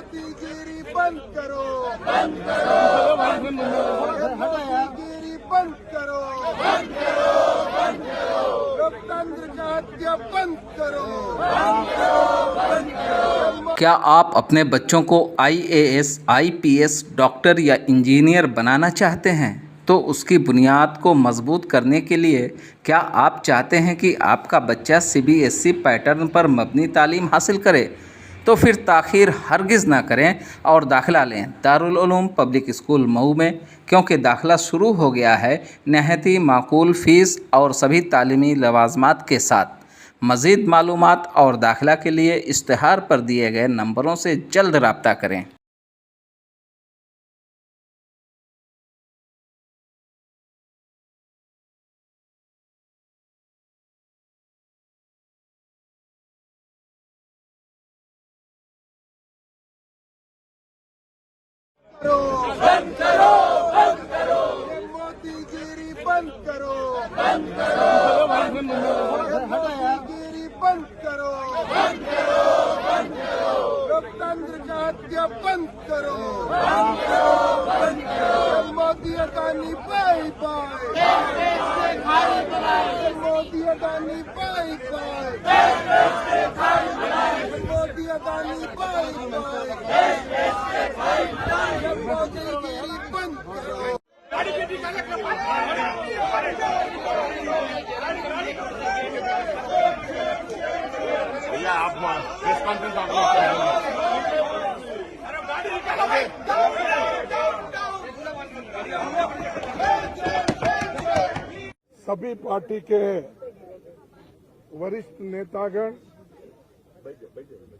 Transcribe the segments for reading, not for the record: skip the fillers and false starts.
मोदीगिरी बंद करो, बंद करो, मोदीगिरी बंद करो, बंद करो, बंद करो, लोकतंत्र का हत्या बंद करो, बंद करो, बंद करो। क्या आप अपने बच्चों को आईएएस, आईपीएस, डॉक्टर या इंजीनियर बनाना चाहते हैं? तो उसकी बुनियाद को मजबूत करने के लिए क्या आप चाहते हैं कि आपका बच्चा सीबीएसई पैटर्न पर मबनी तालीम हासिल करे? तो फिर ताख़ीर हरगिज़ ना करें और दाखिला लें दारुल उलूम पब्लिक स्कूल मऊ में, क्योंकि दाखिला शुरू हो गया है नहायत ही माकूल फ़ीस और सभी तालीमी लवाजमात के साथ। मज़ीद मालूमात और दाखिला के लिए इश्तिहार पर दिए गए नंबरों से जल्द रब्ता करें। बंद करो, बंद करो, मोदीगिरी बंद करो, बंद करो, मोदीगिरी बंद करो, बंद करो, बंद करो, लोकतंत्र का हत्या बंद करो, बंद करो, बंद करो, Modi Adani bye bye, Modi Adani bye bye, Modi Adani bye bye, मोदीगिरी बंद करो। भैया आप प्रेस कॉन्फ्रेंस आप सभी पार्टी के वरिष्ठ नेतागण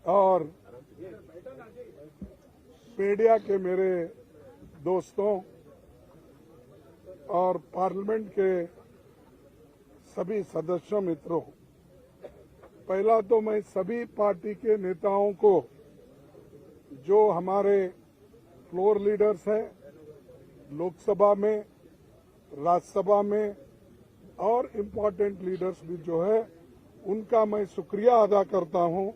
और मीडिया के मेरे दोस्तों और पार्लियामेंट के सभी सदस्यों मित्रों, पहला तो मैं सभी पार्टी के नेताओं को, जो हमारे फ्लोर लीडर्स हैं लोकसभा में, राज्यसभा में और इम्पोर्टेंट लीडर्स भी जो है, उनका मैं शुक्रिया अदा करता हूं,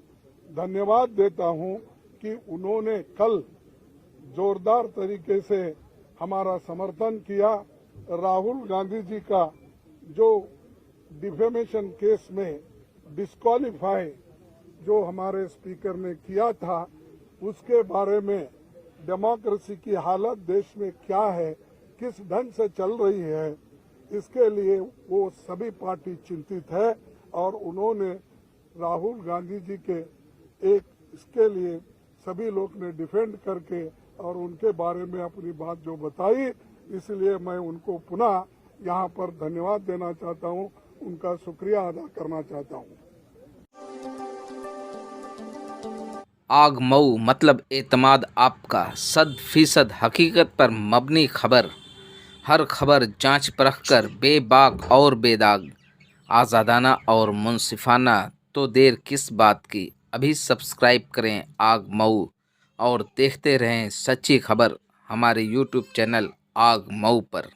धन्यवाद देता हूं कि उन्होंने कल जोरदार तरीके से हमारा समर्थन किया। राहुल गांधी जी का जो डिफेमेशन केस में डिस्क्वालीफाई जो हमारे स्पीकर ने किया था, उसके बारे में डेमोक्रेसी की हालत देश में क्या है, किस ढंग से चल रही है, इसके लिए वो सभी पार्टी चिंतित है और उन्होंने राहुल गांधी जी के इसके लिए सभी लोग ने डिफेंड करके और उनके बारे में अपनी बात जो बताई, इसलिए मैं उनको पुनः यहाँ पर धन्यवाद देना चाहता हूँ, उनका शुक्रिया अदा करना चाहता हूँ। आग मऊ मतलब एतमाद आपका 100% हकीकत पर मबनी खबर। हर खबर जांच परख कर बेबाक और बेदाग, आज़ादाना और मुनसिफाना। तो देर किस बात की, अभी सब्सक्राइब करें आग मऊ और देखते रहें सच्ची खबर हमारे यूट्यूब चैनल आग मऊ पर।